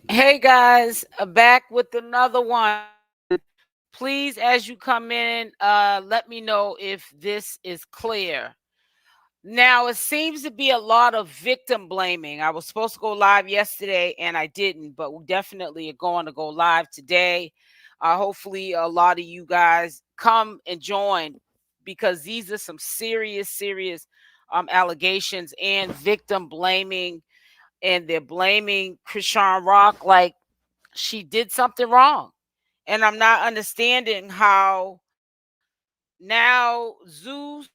Hey guys, back with another one. Please, as you come in, let me know if this is clear. Now, it seems to be a lot of victim blaming. I was supposed to go live yesterday and I didn't, but we definitely are going to go live today. Hopefully, a lot of you guys come and join because these are some serious allegations and victim blaming, and they're blaming Chrisean Rock like she did something wrong. And I'm not understanding how now Zeus,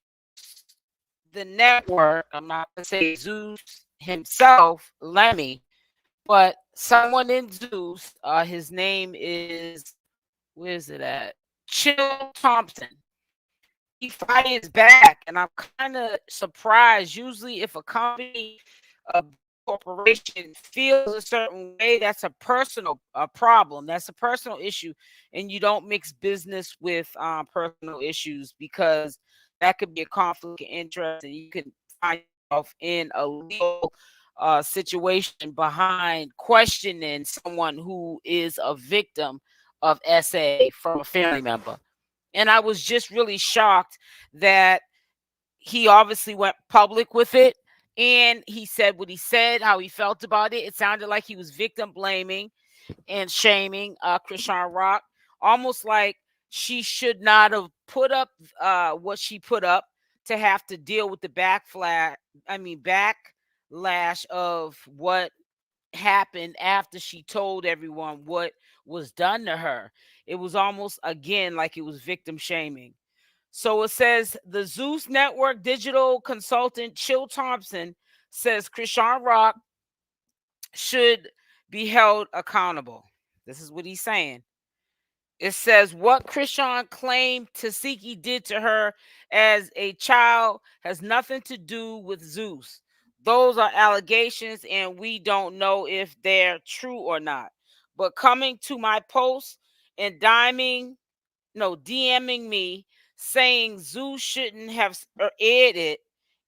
the network, I'm not going to say Zeus himself, Lemmy, but someone in Zeus, his name is, where's it at? Chill Thompson. He fires back, and I'm kind of surprised. Usually, if a company, a big corporation feels a certain way, that's a personal problem. That's a personal issue, and you don't mix business with personal issues because that could be a conflict of interest, and you can find yourself in a legal situation behind questioning someone who is a victim of SA from a family member. And I was just really shocked that he obviously went public with it and he said what he said, how he felt about it. It sounded like he was victim blaming and shaming Chrisean Rock, almost like she should not have put up what she put up to have to deal with the backlash of what happened after she told everyone what was done to her. It was almost again like it was victim shaming. So it says the Zeus Network digital consultant Chill Thompson says Chrisean Rock should be held accountable. This is what he's saying. It says what Chrisean claimed 𝗪𝗪𝗧 did to her as a child has nothing to do with Zeus. Those are allegations, and we don't know if they're true or not. But coming to my post and DMing me saying Zeus shouldn't have aired it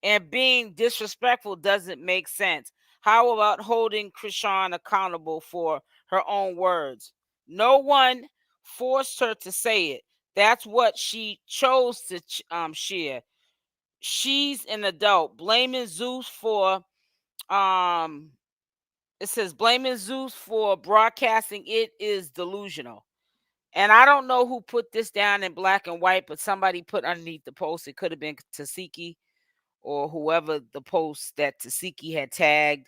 and being disrespectful doesn't make sense. How about holding Chrisean accountable for her own words? No one forced her to say it. That's what she chose to share. She's an adult. Blaming Zeus for um it says blaming Zeus for broadcasting it is delusional. And I don't know who put this down in black and white, but somebody put underneath the post. It could have been 𝗪𝗪𝗧 or whoever the post that 𝗪𝗪𝗧 had tagged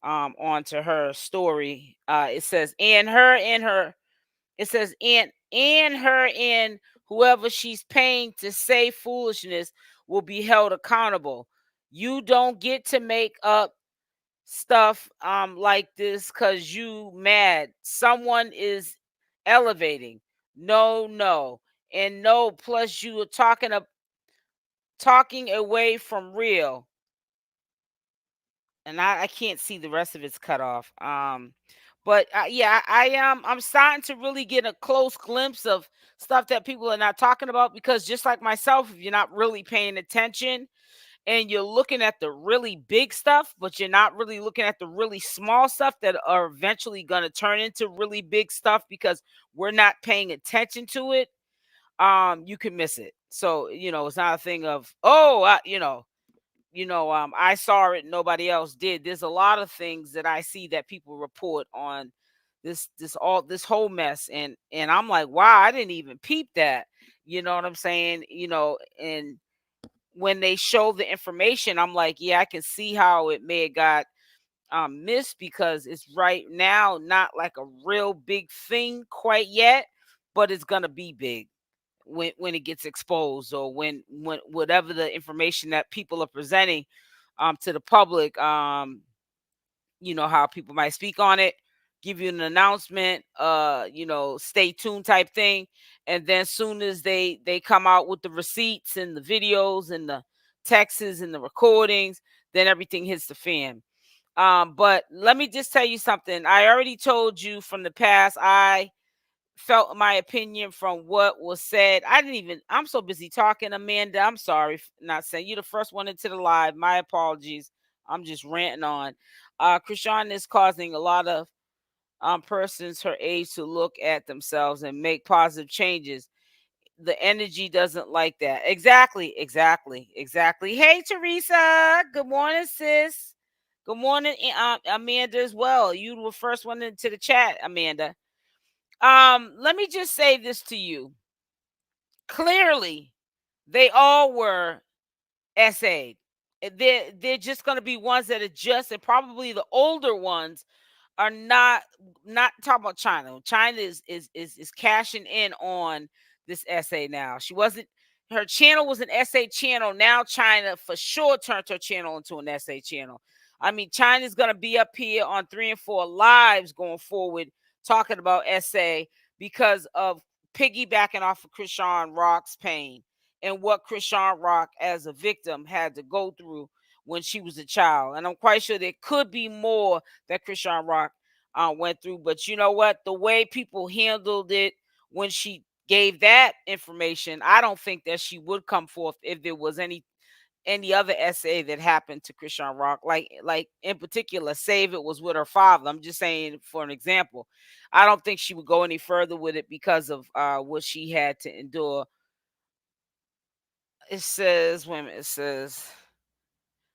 onto her story. It says it says and her and whoever she's paying to say foolishness will be held accountable. You don't get to make up stuff like this because you mad. Someone is elevating. No. And no, plus you are talking away from real. And I can't see the rest of it's cut off. But yeah, I'm starting to really get a close glimpse of stuff that people are not talking about because just like myself, if you're not really paying attention and you're looking at the really big stuff, but you're not really looking at the really small stuff that are eventually going to turn into really big stuff because we're not paying attention to it, you can miss it. So, it's not a thing of, oh, I saw it, nobody else did. There's a lot of things that I see that people report on this whole mess, and I'm like, wow, I didn't even peep that. You know what I'm saying? And when they show the information, I'm like, yeah, I can see how it may have got missed because it's right now not like a real big thing quite yet, but it's gonna be big when it gets exposed or when whatever the information that people are presenting to the public, how people might speak on it, give you an announcement, stay tuned type thing. And then soon as they come out with the receipts and the videos and the texts and the recordings, then everything hits the fan. But let me just tell you something. I already told you from the past, I felt my opinion from what was said. I'm so busy talking, Amanda. I'm sorry not saying you the first one into the live. My apologies. I'm just ranting on. Chrisean is causing a lot of persons her age to look at themselves and make positive changes. The energy doesn't like that. Exactly, exactly, exactly. Hey, Teresa. Good morning, sis. Good morning, Amanda, as well. You were first one into the chat, Amanda. Let me just say this to you. Clearly, they all were SA'd. They're just going to be ones that adjust, and probably the older ones are not talking about China. China is cashing in on this SA now. She wasn't Her channel was an SA channel. Now China for sure turned her channel into an SA channel. I mean, China's gonna be up here on 3 and 4 lives going forward talking about SA because of piggybacking off of Chrisean Rock's pain and what Chrisean Rock as a victim had to go through when she was a child. And I'm quite sure there could be more that Chrisean Rock went through. But you know what? The way people handled it when she gave that information, I don't think that she would come forth if there was any other essay that happened to Chrisean Rock. Like in particular, Save It was with her father. I'm just saying for an example. I don't think she would go any further with it because of what she had to endure. It says, wait a minute, it says,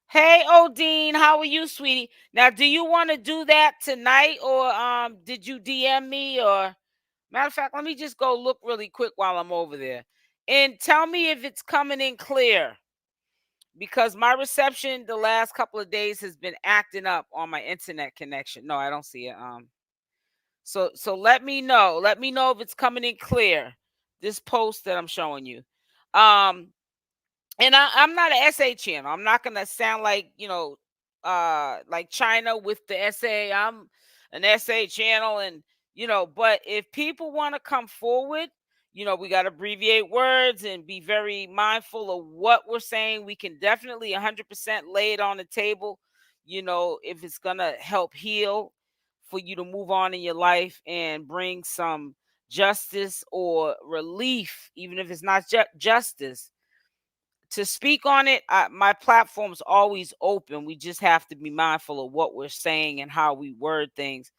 hey, Odine, how are you, sweetie? Now, do you want to do that tonight, or did you DM me? Or matter of fact, let me just go look really quick while I'm over there, and tell me if it's coming in clear, because my reception the last couple of days has been acting up on my internet connection. No, I don't see it. So let me know. Let me know if it's coming in clear. This post that I'm showing you. And I'm not an SA channel. I'm not gonna sound like like China with the SA. I'm an SA channel, and but if people want to come forward, we got to abbreviate words and be very mindful of what we're saying. We can definitely 100% lay it on the table, if it's gonna help heal for you to move on in your life and bring some justice or relief, even if it's not justice to speak on it. My platform's always open. We just have to be mindful of what we're saying and how we word things,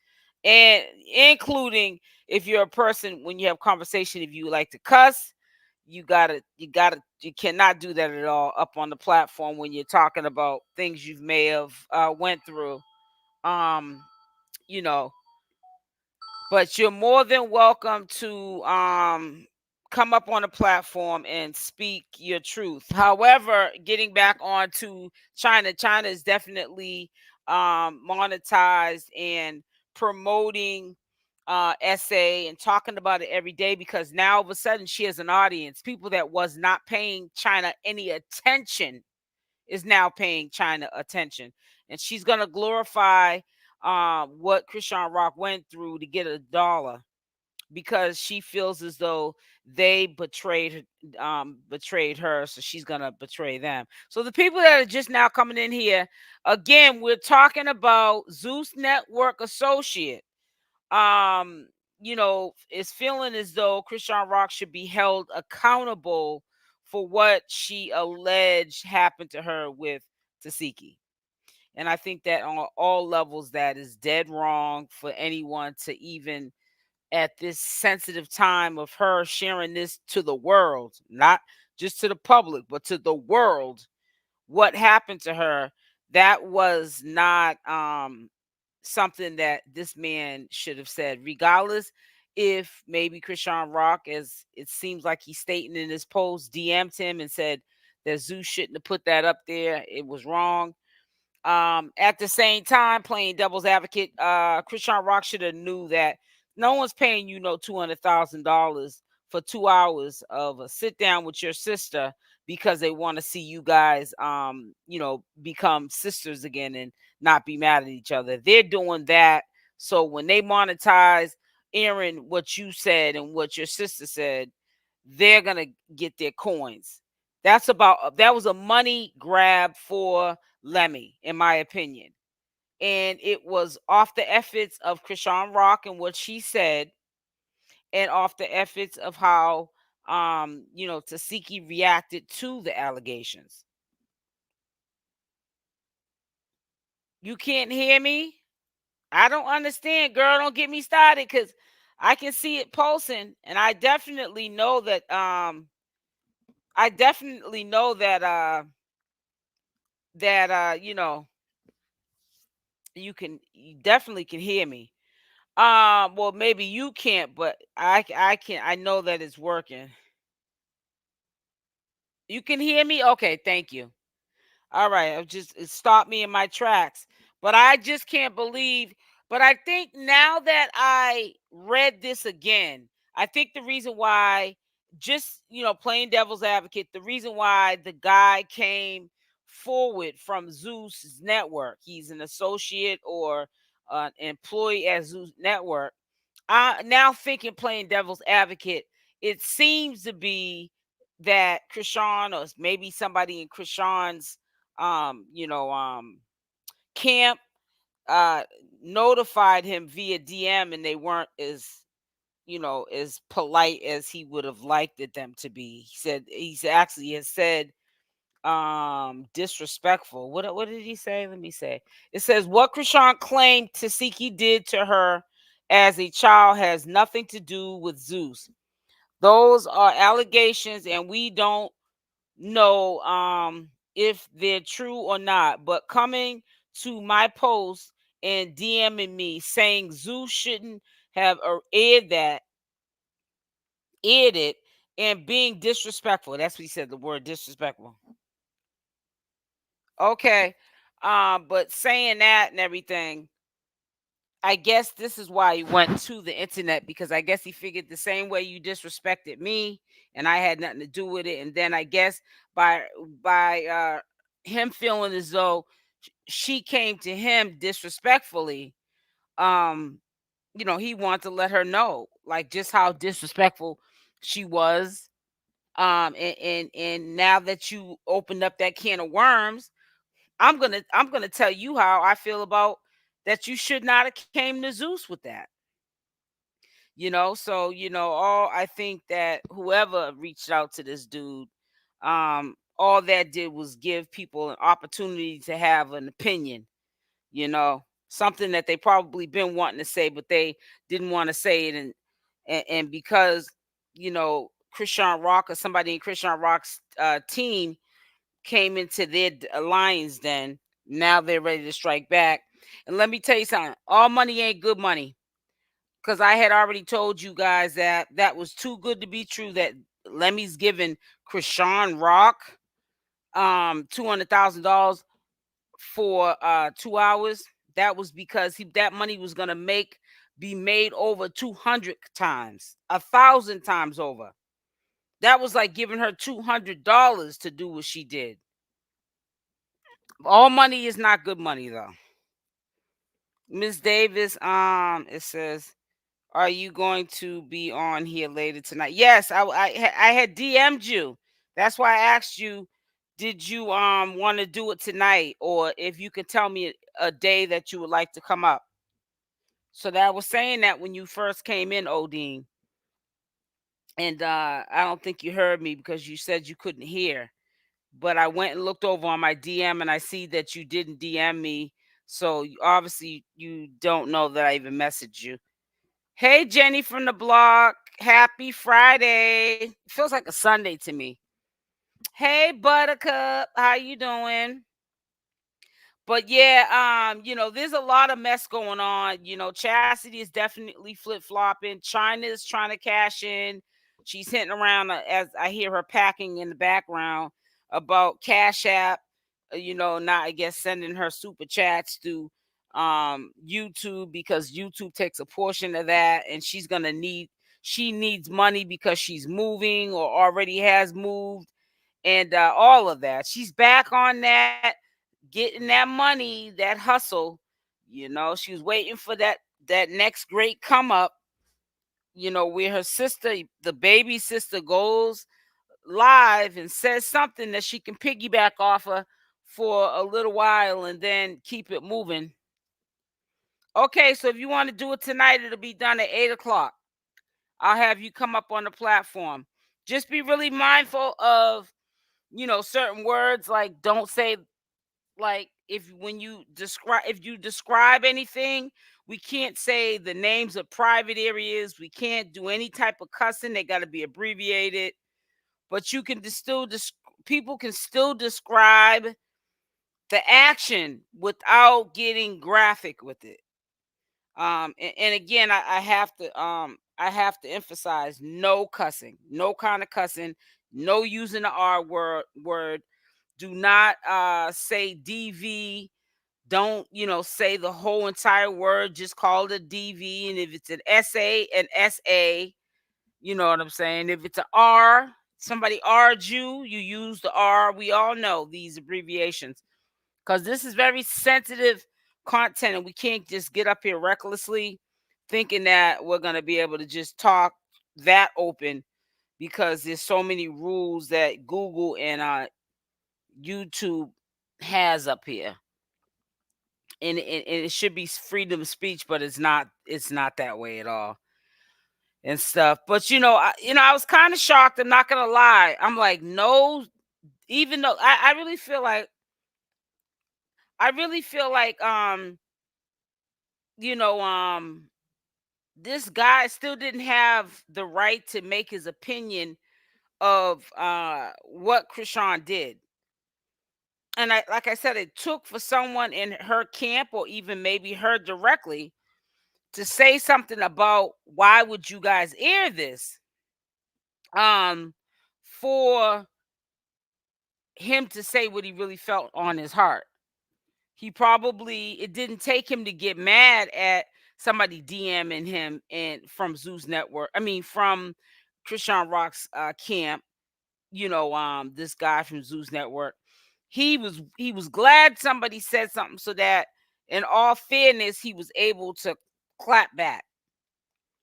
and including if you're a person, when you have conversation, if you like to cuss, you cannot do that at all up on the platform when you're talking about things you may have went through. um you know but you're more than welcome to come up on a platform and speak your truth. However, getting back on to China is definitely monetized and promoting essay and talking about it every day, because now all of a sudden she has an audience. People that was not paying China any attention is now paying China attention, and she's gonna glorify what Chrisean Rock went through to get $1, because she feels as though they betrayed her, so she's gonna betray them. So the people that are just now coming in here, again, we're talking about Zeus Network associate. Um, is feeling as though Chrisean Rock should be held accountable for what she alleged happened to her with 𝗪𝗪𝗪. And I think that on all levels, that is dead wrong for anyone to even at this sensitive time of her sharing this to the world, not just to the public, but to the world, what happened to her. That was not something that this man should have said, regardless if maybe Chrisean Rock, as it seems like he's stating in his post, DM'd him and said that Zeus shouldn't have put that up there. It was wrong. At the same time, playing devil's advocate, Chrisean Rock should have knew that no one's paying $200,000 for 2 hours of a sit down with your sister because they want to see you guys become sisters again and not be mad at each other. They're doing that so when they monetize airing what you said and what your sister said, they're gonna get their coins. That was a money grab for Lemmy, in my opinion. And it was off the efforts of Chrisean Rock and what she said, and off the efforts of how 𝗪𝗪𝗪𝗪 reacted to the allegations. You can't hear me? I don't understand, girl. Don't get me started because I can see it pulsing, and I definitely know that. I definitely know that. You know, you definitely can hear me. Well, maybe you can't, but I can. I know that it's working. You can hear me? Okay, thank you. All right, it stopped me in my tracks. But I just can't believe. But I think now that I read this again, I think the reason why, just playing devil's advocate, the reason why the guy came forward from Zeus Network, he's an associate or an employee at Zeus Network. Now thinking, playing devil's advocate, it seems to be that Chrisean, or maybe somebody in Chrisean's camp, uh notified him via DM, and they weren't as polite as he would have liked it them to be. He has said disrespectful. What did he say? Let me say. It says what Chrisean claimed Chassity did to her as a child has nothing to do with Zeus. Those are allegations, and we don't know if they're true or not. But coming to my post and DMing me saying Zeus shouldn't have aired it, and being disrespectful. That's what he said, the word disrespectful. Okay. But saying that and everything, I guess this is why he went to the internet, because I guess he figured the same way you disrespected me and I had nothing to do with it. And then I guess by by him feeling as though she came to him disrespectfully, um, he wanted to let her know like just how disrespectful she was. And now that you opened up that can of worms, I'm gonna tell you how I feel about that. You should not have came to Zeus with that. So all I think that whoever reached out to this dude, all that did was give people an opportunity to have an opinion, something that they probably been wanting to say, but they didn't want to say it. And because Chrisean Rock, or somebody in Chrisean Rock's team, came into their alliance, then now they're ready to strike back. And let me tell you something, all money ain't good money, because I had already told you guys that that was too good to be true, that Lemmy's giving Chrisean Rock $200,000 for 2 hours. That was because that money was gonna be made over 200 times, 1,000 times over. That was like giving her $200 to do what she did. All money is not good money though. Miss Davis, it says, are you going to be on here later tonight? Yes, I had DM'd you. That's why I asked you, did you want to do it tonight, or if you could tell me a day that you would like to come up. So that I was saying that when you first came in, Odine, and I don't think you heard me because you said you couldn't hear. But I went and looked over on my DM, and I see that you didn't DM me. So obviously you don't know that I even messaged you. Hey, Jenny from the block. Happy Friday. Feels like a Sunday to me. Hey, Buttercup. How you doing? But yeah, there's a lot of mess going on. Chassity is definitely flip-flopping. China is trying to cash in. She's hitting around, as I hear her packing in the background, about Cash App, not, I guess, sending her super chats through YouTube, because YouTube takes a portion of that, and she needs money because she's moving or already has moved, and all of that. She's back on that, getting that money, that hustle. She was waiting for that next great come up, where her sister, the baby sister, goes live and says something that she can piggyback off of for a little while and then keep it moving. Okay, so if you want to do it tonight, it'll be done at 8 o'clock. I'll have you come up on the platform. Just be really mindful of certain words, like don't say like if you describe anything, we can't say the names of private areas. We can't do any type of cussing. They got to be abbreviated. But you can people can still describe the action without getting graphic with it. And again, I have to emphasize no cussing, no kind of cussing, no using the R word. Do not say DV. Don't, say the whole entire word. Just call it a DV. And if it's an SA, you know what I'm saying? If it's an R, somebody R'd you use the R. We all know these abbreviations because this is very sensitive content and we can't just get up here recklessly thinking that we're going to be able to just talk that open because there's so many rules that Google and YouTube has up here. And it should be freedom of speech, but it's not that way at all and stuff. But I was kind of shocked. I'm not gonna lie. I'm like, no, even though I really feel like you know, this guy still didn't have the right to make his opinion of what Chrisean did. And like I said, it took for someone in her camp or even maybe her directly to say something about why would you guys air this for him to say what he really felt on his heart. It didn't take him to get mad at somebody DMing him and from Zeus Network. I mean, from Chrisean Rock's camp, this guy from Zeus Network. He was glad somebody said something so that in all fairness, he was able to clap back.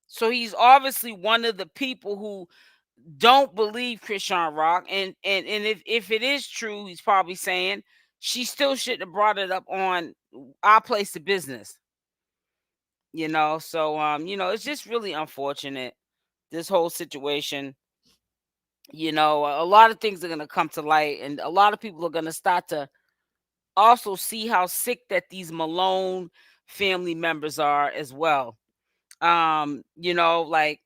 So he's obviously one of the people who don't believe Chrisean Rock. And if it is true, he's probably saying she still shouldn't have brought it up on our place of business. So it's just really unfortunate, this whole situation. A lot of things are gonna come to light, and a lot of people are gonna start to also see how sick that these Malone family members are as well. Like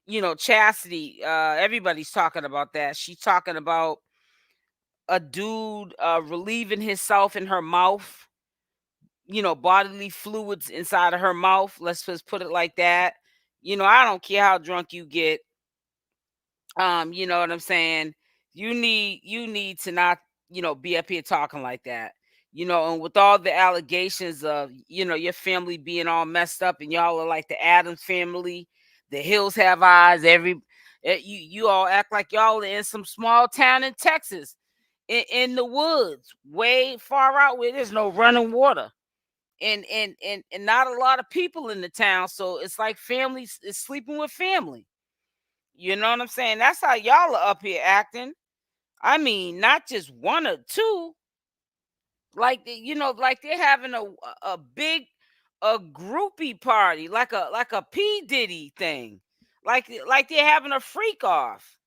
Chassity, everybody's talking about that. She's talking about a dude relieving himself in her mouth, bodily fluids inside of her mouth. Let's just put it like that. I don't care how drunk you get. You know what I'm saying? You need to not, be up here talking like that. And with all the allegations of, your family being all messed up and y'all are like the Adams family, the Hills Have Eyes, you all act like y'all are in some small town in Texas, in the woods, way far out where there's no running water. And not a lot of people in the town. So it's like families is sleeping with family. You know what I'm saying? That's how y'all are up here acting. I mean, not just one or two. Like like they're having a big groupie party, like a P Diddy thing, like they're having a freak off.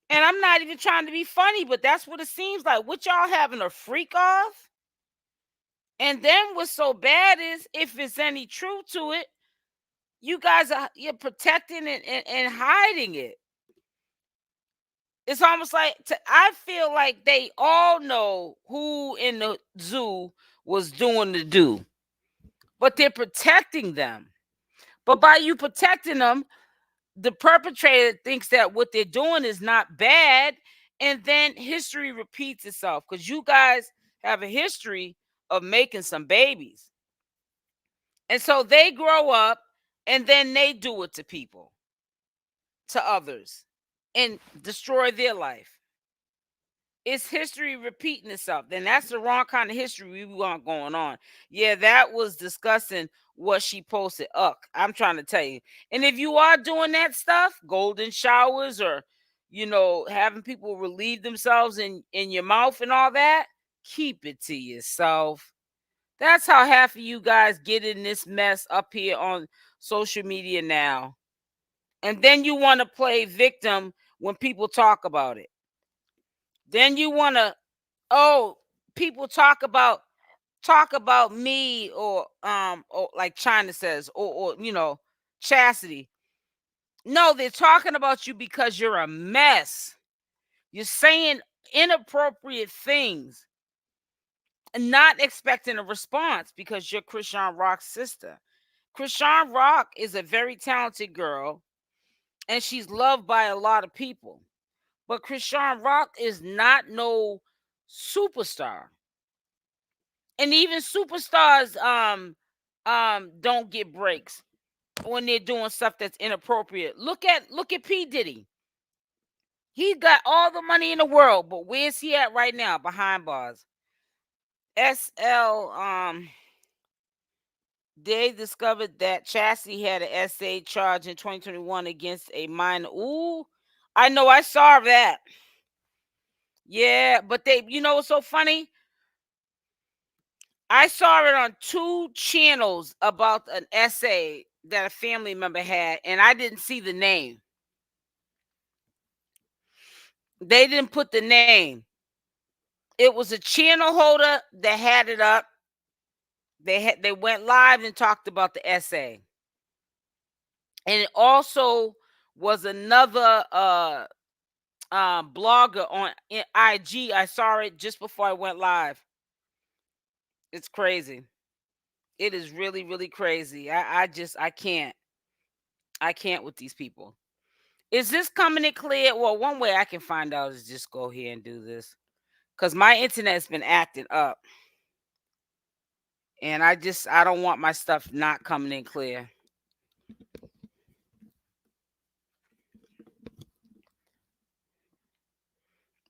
And I'm not even trying to be funny, but that's what it seems like. What y'all having a freak off? And then what's so bad is, if it's any truth to it, you're protecting and hiding it. It's almost like I feel like they all know who in the zoo was doing the do, but they're protecting them. But by you protecting them, the perpetrator thinks that what they're doing is not bad, and then history repeats itself because you guys have a history of making some babies. And so they grow up and then they do it to people, to others, and destroy their life. It's history repeating itself. Then that's the wrong kind of history we want going on. Yeah, that was discussing what she posted. I'm trying to tell you. And if you are doing that stuff, golden showers or having people relieve themselves in your mouth and all that, keep it to yourself. That's how half of you guys get in this mess up here on social media now. And then you want to play victim when people talk about it. Then you want to, people talk about me or like China says or Chassity. No, they're talking about you because you're a mess. You're saying inappropriate things and not expecting a response because you're Chrisean Rock's sister. Chrisean Rock is a very talented girl and she's loved by a lot of people. But Chrisean Rock is not no superstar. And even superstars don't get breaks when they're doing stuff that's inappropriate. Look at P. Diddy. He got all the money in the world, but where's he at right now? Behind bars. SL they discovered that Chassity had an SA charge in 2021 against a minor. Ooh, I know, I saw that. Yeah, but they, what's so funny? I saw it on 2 channels about an essay that a family member had, and I didn't see the name. They didn't put the name. It was a channel holder that had it up. They went live and talked about the essay. And it also was another blogger on IG. I saw it just before I went live. It's crazy. It is really, really crazy. I can't. I can't with these people. Is this coming in clear? Well, one way I can find out is just go here and do this. Because my internet's been acting up. And I don't want my stuff not coming in clear.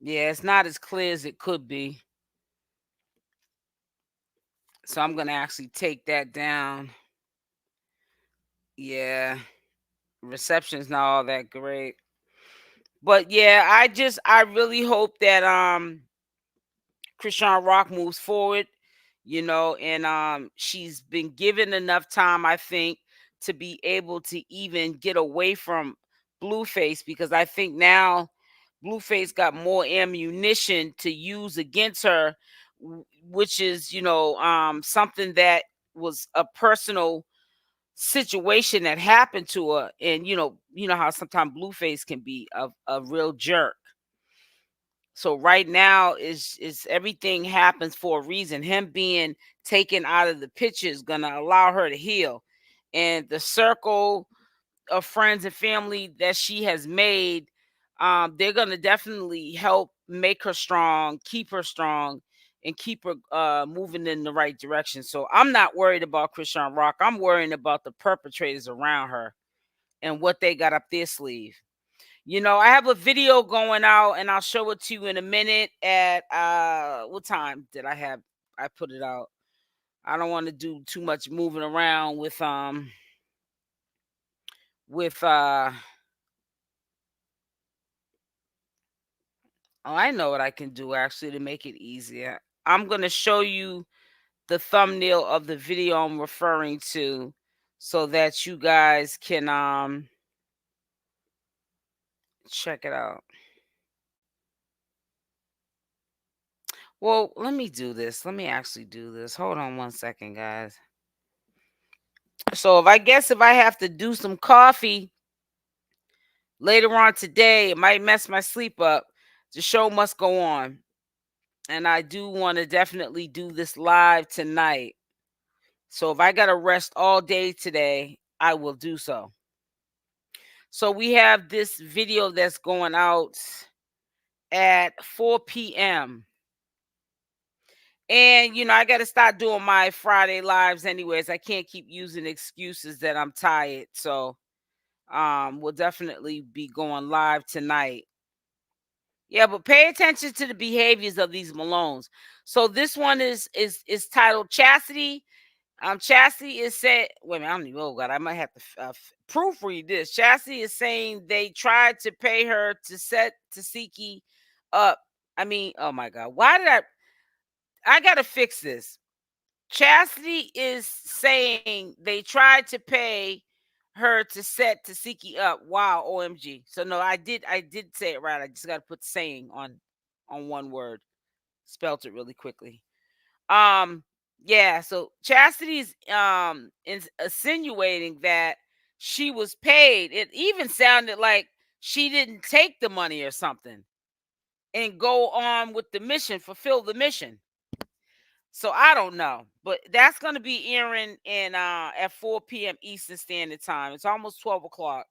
Yeah, it's not as clear as it could be. So I'm going to actually take that down. Yeah. Reception's not all that great. But yeah, I really hope that Chrisean Rock moves forward, and she's been given enough time, I think, to be able to even get away from Blueface, because I think now Blueface got more ammunition to use against her, which is, something that was a personal situation that happened to her. And how sometimes Blueface can be a real jerk. So right now is everything happens for a reason. Him being taken out of the picture is gonna allow her to heal, and the circle of friends and family that she has made, they're gonna definitely help make her strong, and keep her moving in the right direction. So I'm not worried about Chrisean Rock. I'm worrying about the perpetrators around her and what they got up their sleeve. I have a video going out and I'll show it to you in a minute at what time did I have? I put it out. I don't want to do too much moving around with oh, I know what I can do actually to make it easier. I'm going to show you the thumbnail of the video I'm referring to so that you guys can check it out. Well, let me do this. Let me actually do this. Hold on one second, guys. So if I have to do some coffee later on today, it might mess my sleep up. The show must go on. And I do want to definitely do this live tonight. So if I got to rest all day today, I will do so. So we have this video that's going out at 4 p.m. And, I got to start doing my Friday lives anyways. I can't keep using excuses that I'm tired. So we'll definitely be going live tonight. Yeah, but pay attention to the behaviors of these Malones. So this one is titled Chassity. Chassity is said. Wait a minute, I don't even. Oh God, I might have to proofread this. Chassity is saying they tried to pay her to set 𝗪𝗪𝗪𝗪 up. I mean, oh my God, why did I gotta fix this? Chassity is saying they tried to pay her to set 𝗪𝗪𝗪𝗪 up. Wow, OMG. So no, I did say it right. I just got to put saying on one word. spelt it really quickly. Um, yeah, so Chastity's is insinuating that she was paid. It even sounded like she didn't take the money or something and go on with the mission, fulfill the mission. So I don't know, but that's going to be airing in at 4 p.m. Eastern Standard Time. It's almost 12 o'clock.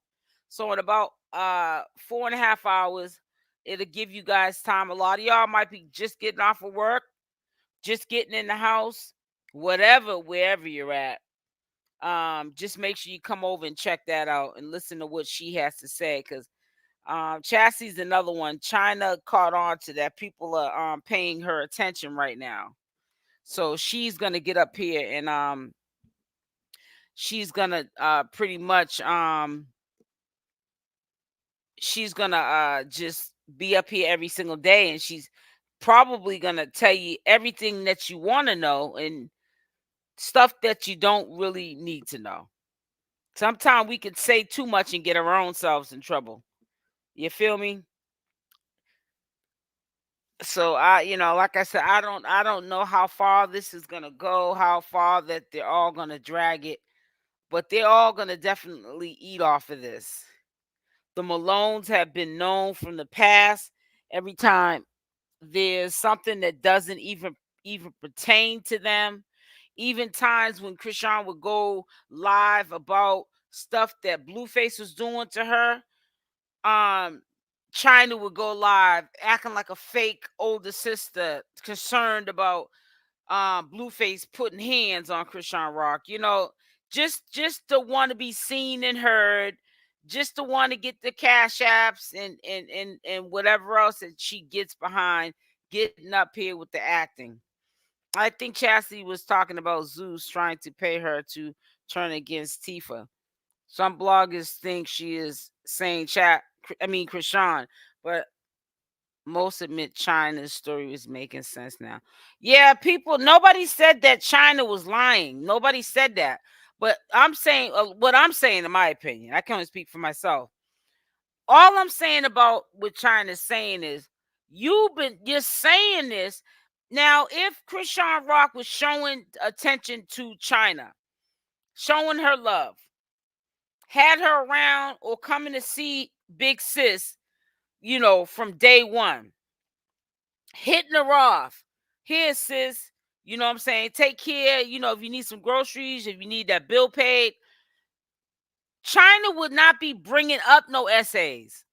So in about 4.5 hours, it'll give you guys time. A lot of y'all might be just getting off of work, just getting in the house, whatever, wherever you're at. Just make sure you come over and check that out and listen to what she has to say, because Chastity's another one. China caught on to that. People are paying her attention right now. So she's gonna get up here and she's gonna pretty much she's gonna just be up here every single day, and she's probably gonna tell you everything that you want to know and stuff that you don't really need to know. Sometimes we could say too much and get our own selves in trouble. You feel me? So like I said, I don't know how far this is gonna go, how far that they're all gonna drag it, but they're all gonna definitely eat off of this. The Malones have been known from the past. Every time there's something that doesn't even pertain to them, even times when Chrisean would go live about stuff that Blueface was doing to her, um China would go live acting like a fake older sister concerned about Blueface putting hands on Chrisean Rock. Just to want to be seen and heard, just to want to get the cash apps and whatever else that she gets behind getting up here with the acting. I think Chassity was talking about Zeus trying to pay her to turn against Tifa. Some bloggers think she is saying Chrisean, but most admit China's story was making sense now. Yeah, people, nobody said that China was lying. Nobody said that. But I'm saying what I'm saying, in my opinion, I can only speak for myself. All I'm saying about what China's saying is you're saying this. Now, if Chrisean Rock was showing attention to China, showing her love, had her around or coming to see Big Sis, from day one, hitting her off. Here, sis, you know what I'm saying? Take care. If you need some groceries, if you need that bill paid, China would not be bringing up no essays.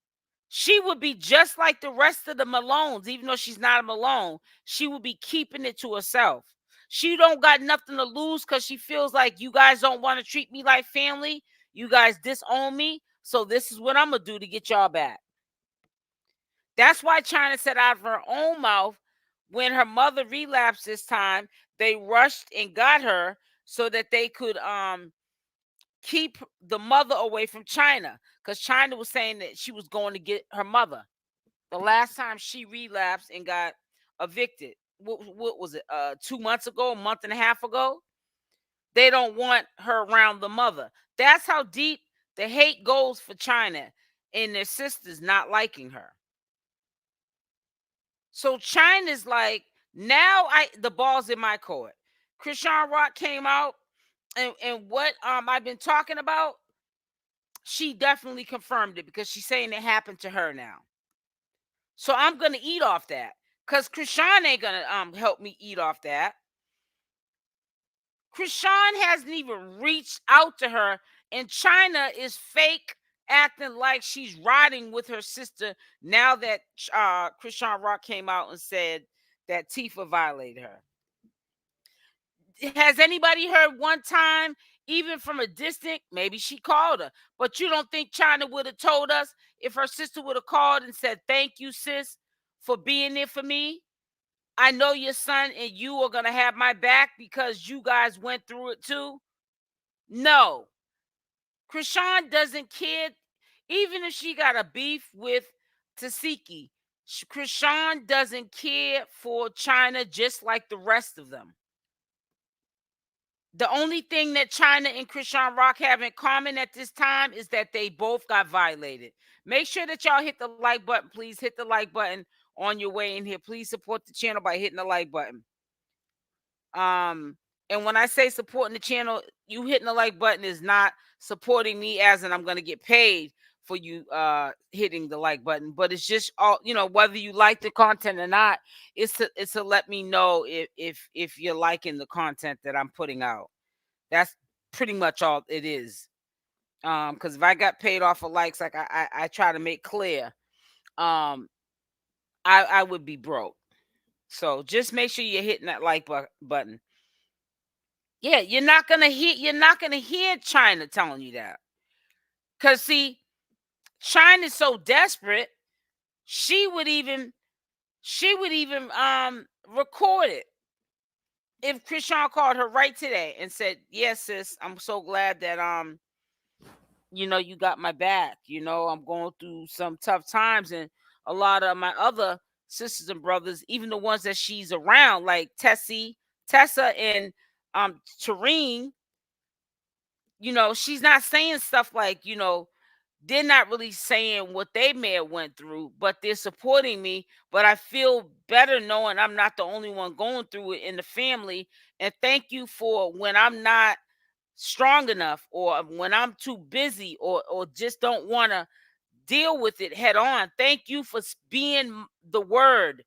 She would be just like the rest of the Malones, even though she's not a Malone. She would be keeping it to herself. She don't got nothing to lose because she feels like you guys don't want to treat me like family. You guys disown me. So this is what I'm going to do to get y'all back. That's why China said out of her own mouth, when her mother relapsed this time, they rushed and got her so that they could keep the mother away from China, because China was saying that she was going to get her mother. The last time she relapsed and got evicted, what was it? 2 months ago, a month and a half ago. They don't want her around the mother. That's how deep the hate goes for China and their sisters not liking her. So China's like, now the ball's in my court. Chrisean Rock came out and what I've been talking about, she definitely confirmed it because she's saying it happened to her now. So I'm gonna eat off that because Chrisean ain't gonna help me eat off that. Chrisean hasn't even reached out to her, and China is fake acting like she's riding with her sister now that Chrisean Rock came out and said that Tifa violated her. Has anybody heard one time, even from a distance? Maybe she called her, but you don't think China would have told us if her sister would have called and said, "Thank you, sis, for being there for me. I know your son and you are going to have my back because you guys went through it too"? No. Chrisean doesn't care. Even if she got a beef with Tasiki, Chrisean doesn't care for China just like the rest of them. The only thing that China and Chrisean Rock have in common at this time is that they both got violated. Make sure that y'all hit the like button, please. Hit the like button. on your way in here. Please support the channel by hitting the like button. And when I say supporting the channel, you hitting the like button is not supporting me as in I'm going to get paid for you hitting the like button, but it's just all, whether you like the content or not, it's to let me know if you're liking the content that I'm putting out. That's pretty much all it is. Because if I got paid off of likes, like I try to make clear, I would be broke. So just make sure you're hitting that like button. Yeah, you're not gonna hear China telling you that. Cause see, China's so desperate, she would even record it. If Chrisean called her right today and said, "Yes, sis, I'm so glad that you got my back. I'm going through some tough times, and a lot of my other sisters and brothers, even the ones that she's around, like Tessa and Tareen, she's not saying stuff like, they're not really saying what they may have went through, but they're supporting me. But I feel better knowing I'm not the only one going through it in the family. And thank you for when I'm not strong enough, or when I'm too busy, or just don't want to deal with it head on. Thank you for being the word,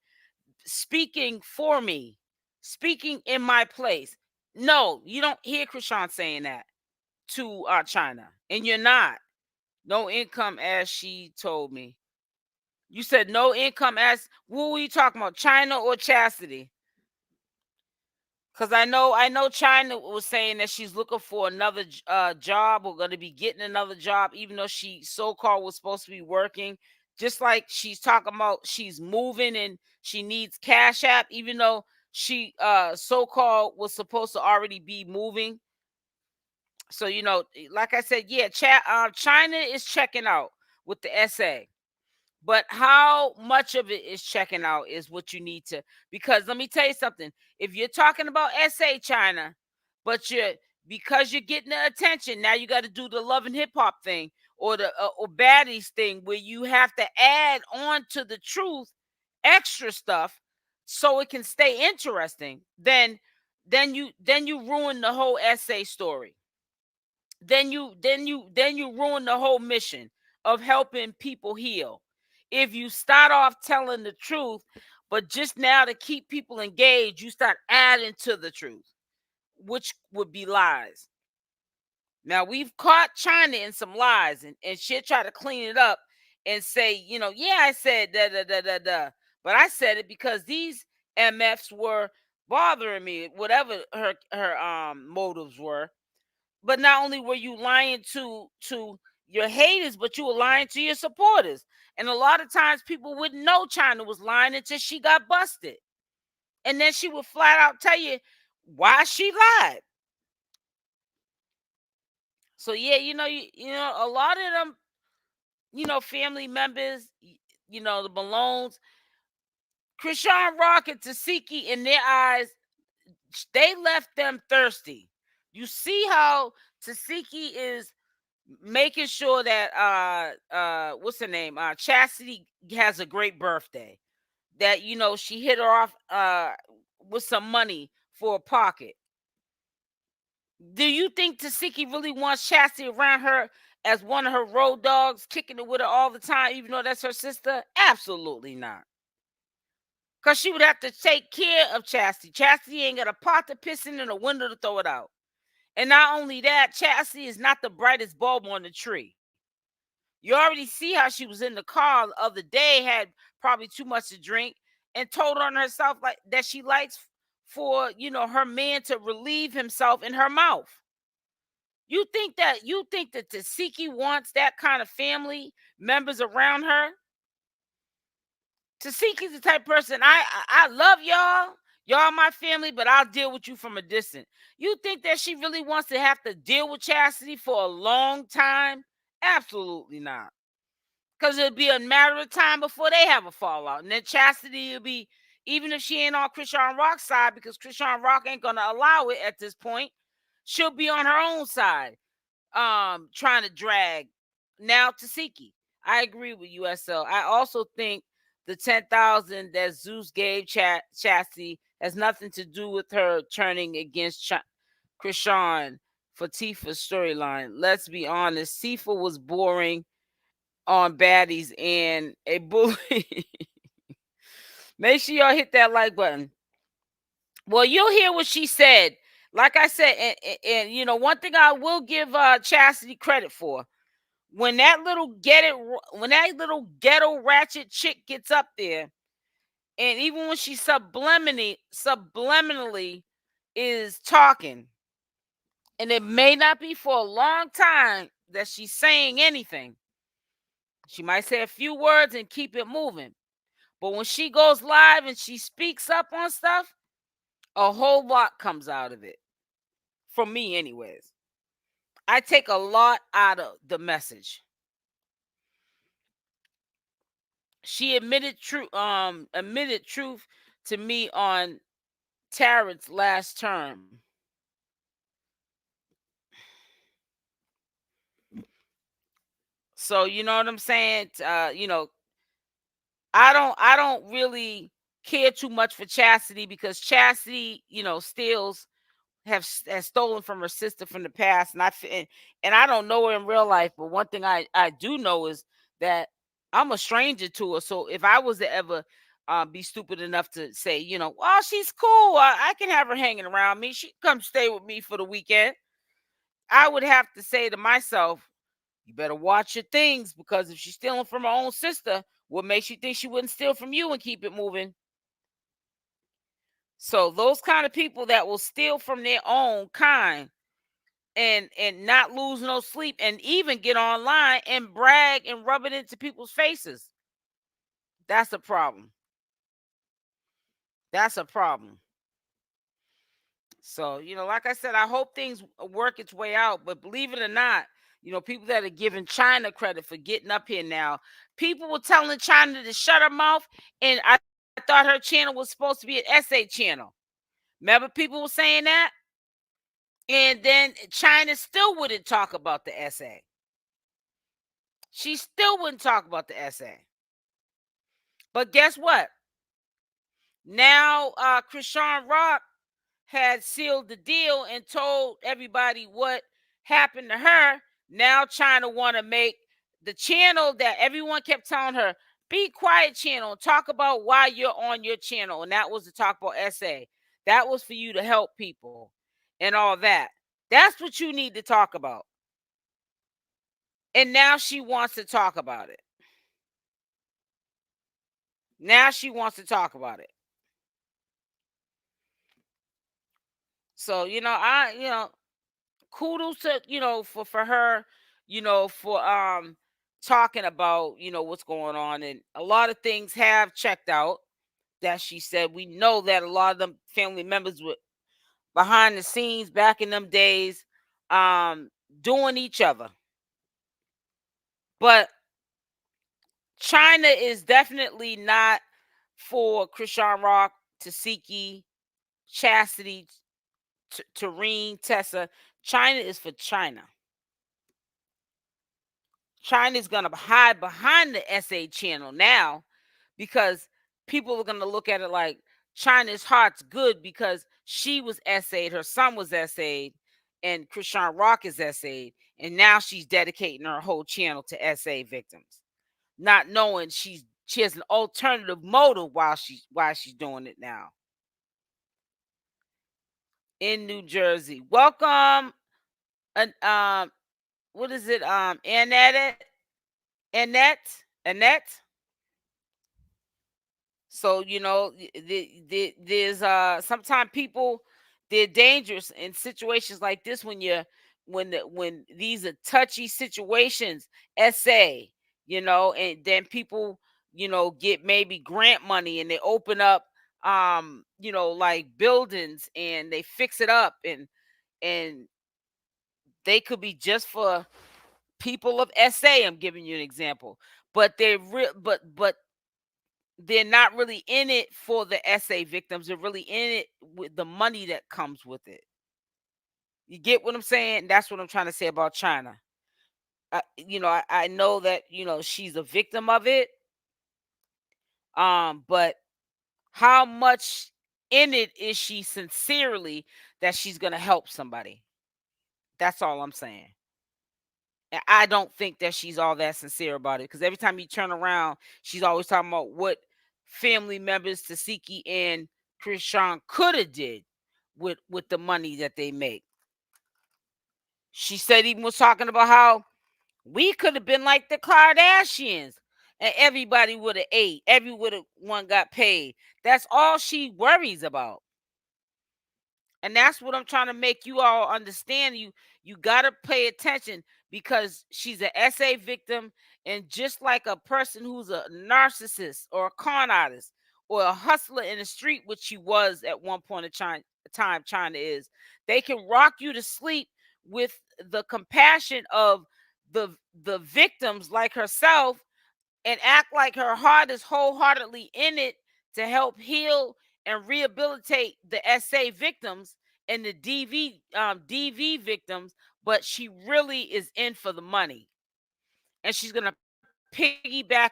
speaking for me, speaking in my place." No, you don't hear Chrisean saying that to China, and you're not. No income, as she told me. You said no income, as what were you talking about, China or Chassity? Because I know China was saying that she's looking for another job, or going to be getting another job, even though she so-called was supposed to be working. Just like she's talking about she's moving and she needs CashApp, even though she so-called was supposed to already be moving. So, like I said, yeah, China is checking out with the SA. But how much of it is checking out is what you need to, because let me tell you something. If you're talking about SA China, but because you're getting the attention, now you got to do the love and hip hop thing, or the or baddies thing, where you have to add on to the truth extra stuff so it can stay interesting. Then you ruin the whole SA story. Then you ruin the whole mission of helping people heal. If you start off telling the truth, but just now to keep people engaged, you start adding to the truth, which would be lies. Now, we've caught China in some lies, and she'll try to clean it up and say, yeah, I said da da da da da, but I said it because these MFs were bothering me, whatever her motives were. But not only were you lying to your haters, but you were lying to your supporters. And a lot of times people wouldn't know China was lying until she got busted. And then she would flat out tell you why she lied. So yeah, a lot of them, family members, the Malones, ChriseanRock and 𝗪𝗪𝗪, in their eyes, they left them thirsty. You see how 𝗪𝗪𝗪 is making sure that what's her name, Chassity, has a great birthday, that she hit her off with some money for a pocket. Do you think 𝗪𝗪𝗪 really wants Chassity around her as one of her road dogs, kicking it with her all the time, even though that's her sister? Absolutely not. Because she would have to take care of Chassity. Chassity ain't got a pot to piss in and a window to throw it out. And not only that, Chassity is not the brightest bulb on the tree. You already see how she was in the car the other day, had probably too much to drink, and told on herself like that she likes for her man to relieve himself in her mouth. You think that 𝗪𝗪𝗪𝗪 wants that kind of family members around her? 𝗪𝗪𝗪𝗪's the type of person, I love y'all. Y'all my family, but I'll deal with you from a distance. You think that she really wants to have to deal with Chassity for a long time? Absolutely not. Because it'll be a matter of time before they have a fallout. And then Chassity will be, even if she ain't on ChriseanRock's side, because ChriseanRock ain't going to allow it at this point, she'll be on her own side, trying to drag now 𝗪𝗪𝗪𝗪. I agree with USL. I also think the 10,000 that Zeus gave Chassity has nothing to do with her turning against Chrisean for Tifa's storyline. Let's be honest, Tifa was boring on baddies and a bully. Make sure y'all hit that like button. Well, you'll hear what she said. Like I said, and you know, one thing I will give Chassity credit for, when that little ghetto ratchet chick gets up there, and even when she subliminally is talking, and it may not be for a long time that she's saying anything. She might say a few words and keep it moving. But when she goes live and she speaks up on stuff, a whole lot comes out of it. For me, anyways. I take a lot out of the message. She admitted truth to me on Tarot's last term. So you know what I'm saying? You know, I don't really care too much for Chassity, because Chassity, you know, has stolen from her sister from the past, and I don't know her in real life, but one thing I do know is that I'm a stranger to her. So if I was to ever be stupid enough to say, you know, well, she's cool, I can have her hanging around me, she can come stay with me for the weekend, I would have to say to myself, you better watch your things, because if she's stealing from her own sister, what makes you think she wouldn't steal from you and keep it moving? So those kind of people that will steal from their own kind and not lose no sleep, and even get online and brag and rub it into people's faces, that's a problem. That's a problem. So, you know, like I said, I hope things work its way out. But believe it or not, you know, people that are giving China credit for getting up here now, people were telling China to shut her mouth, and I thought her channel was supposed to be an essay channel. Remember, people were saying that? And then China still wouldn't talk about the essay. She still wouldn't talk about the essay. But guess what? Now CashApp had sealed the deal and told everybody what happened to her. Now China want to make the channel that everyone kept telling her, be quiet channel, talk about why you're on your channel. And that was to talk about essay. That was for you to help people and all that. That's what you need to talk about. And now she wants to talk about it. Now she wants to talk about it. So, you know, kudos to, you know, for her, you know, for talking about, you know, what's going on. And a lot of things have checked out that she said. We know that a lot of them family members were behind the scenes back in them days, doing each other. But China is definitely not for CashApp, Tasiki, Chassity, 𝗪𝗛𝗪𝗛𝗧. China is for China. China's gonna hide behind the SA channel now, because people are gonna look at it like China's heart's good because she was SA'd, her son was SA'd, and CashApp is SA'd, and now she's dedicating her whole channel to SA victims, not knowing she has an alternative motive why she's doing it now. In New Jersey, welcome, and what is it? Annette. So, you know, there's sometimes people, they're dangerous in situations like this when these are touchy situations, essay, you know, and then people, you know, get maybe grant money and they open up you know, like buildings and they fix it up, and they could be just for people of SA. I'm giving you an example. But but they're not really in it for the SA victims. They're really in it with the money that comes with it. You get what I'm saying? That's what I'm trying to say about China. You know, I know that, you know, she's a victim of it. But how much in it is she sincerely that she's going to help somebody? That's all I'm saying. And I don't think that she's all that sincere about it, because every time you turn around, she's always talking about what family members Chassity and Chrisean could have did with the money that they make. She said, even was talking about how we could have been like the Kardashians and everybody would have ate, everyone got paid. That's all she worries about. And that's what I'm trying to make you all understand. You got to pay attention, because she's an SA victim. And just like a person who's a narcissist or a con artist or a hustler in the street, which she was at one point in time, China is, they can rock you to sleep with the compassion of the victims like herself, and act like her heart is wholeheartedly in it to help heal and rehabilitate the SA victims and the DV victims, but she really is in for the money, and she's gonna piggyback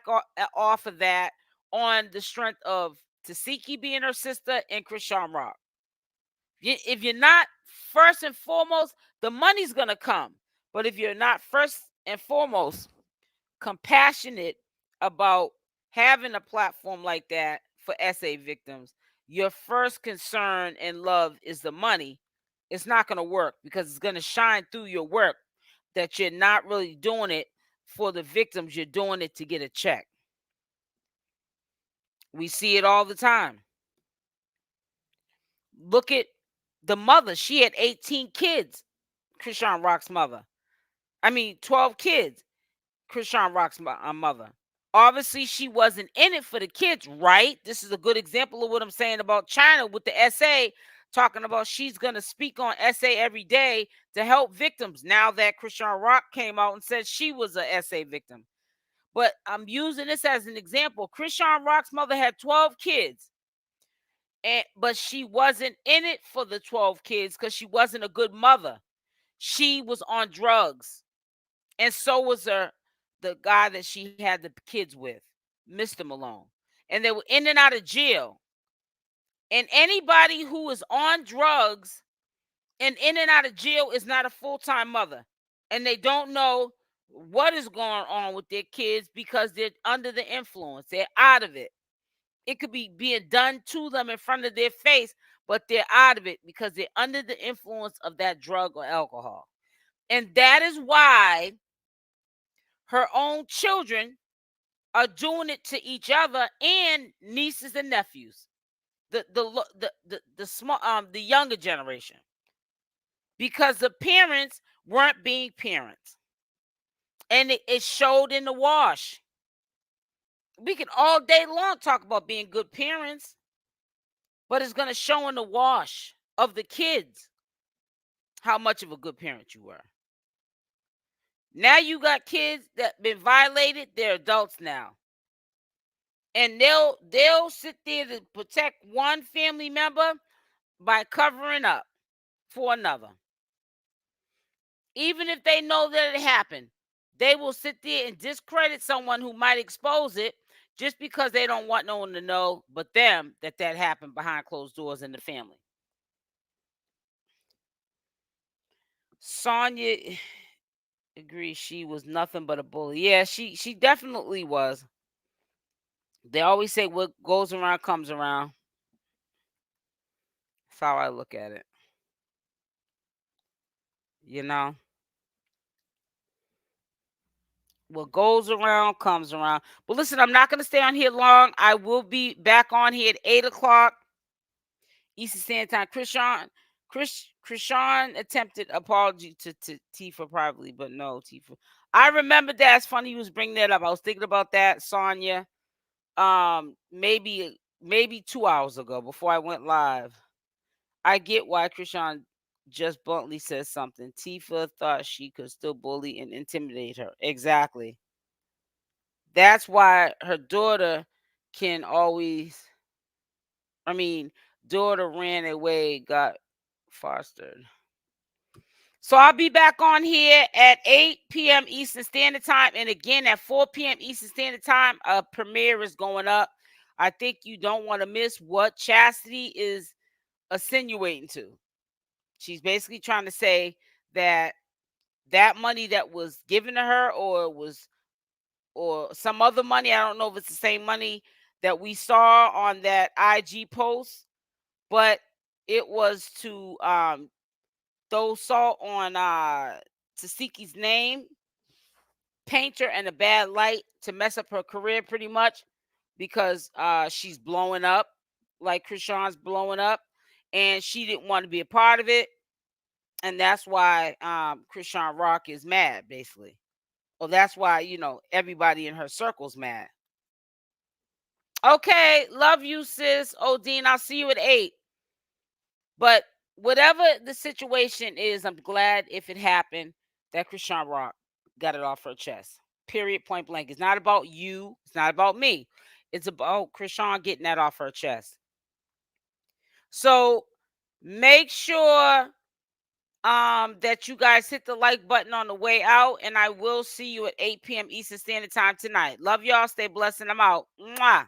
off of that on the strength of Chassity being her sister and CashApp. If you're not first and foremost, the money's gonna come, but if you're not first and foremost compassionate about having a platform like that for SA victims, your first concern and love is the money, it's not going to work, because it's going to shine through your work that you're not really doing it for the victims, you're doing it to get a check. We see it all the time. Look at the mother. She had 18 kids, CashApp's mother. 12 kids, CashApp's mother. Obviously, she wasn't in it for the kids, right? This is a good example of what I'm saying about China with the SA, talking about she's going to speak on SA every day to help victims, now that CashApp came out and said she was a SA victim. But I'm using this as an example. CashApp's mother had 12 kids, but she wasn't in it for the 12 kids because she wasn't a good mother. She was on drugs. And so was the guy that she had the kids with, Mr. Malone. And they were in and out of jail. And anybody who is on drugs and in and out of jail is not a full-time mother. And they don't know what is going on with their kids because they're under the influence. They're out of it. It could be being done to them in front of their face, but they're out of it because they're under the influence of that drug or alcohol. And that is why her own children are doing it to each other and nieces and nephews, the small the younger generation, because the parents weren't being parents, and it showed in the wash. We can all day long talk about being good parents, but it's going to show in the wash of the kids how much of a good parent you were. Now you got kids that been violated, they're adults now. And they'll sit there to protect one family member by covering up for another. Even if they know that it happened, they will sit there and discredit someone who might expose it just because they don't want no one to know but them that happened behind closed doors in the family. Sonya agrees she was nothing but a bully. Yeah, she definitely was. They always say what goes around comes around. That's how I look at it. You know? What goes around comes around. But listen, I'm not going to stay on here long. I will be back on here at 8 o'clock Eastern Standard Time. Chrisean attempted apology to Tifa privately, but no, Tifa. I remember that. It's funny you was bringing that up. I was thinking about that, Sonya. Maybe 2 hours ago before I went live. I get why Chrisean just bluntly says something. Tifa thought she could still bully and intimidate her. Exactly. That's why her daughter can always, daughter ran away, got fostered. So I'll be back on here at 8 p.m. Eastern Standard Time. And again, at 4 p.m. Eastern Standard Time, a premiere is going up. I think you don't want to miss what Chassity is insinuating to. She's basically trying to say that that money that was given to her or some other money, I don't know if it's the same money that we saw on that IG post, but it was to throw salt on Tashiki's name, paint her in a bad light, to mess up her career pretty much, because she's blowing up like Chrisean's blowing up, and she didn't want to be a part of it. And that's why CashApp is mad, basically. Well, that's why, everybody in her circle's mad. Okay, love you, sis. Odine, I'll see you at 8. But whatever the situation is, I'm glad if it happened that CashApp got it off her chest. Period, point blank. It's not about you. It's not about me. It's about Chrisean getting that off her chest. So make sure that you guys hit the like button on the way out, and I will see you at 8 p.m. Eastern Standard Time tonight. Love y'all. Stay blessed, and I'm out. Mwah.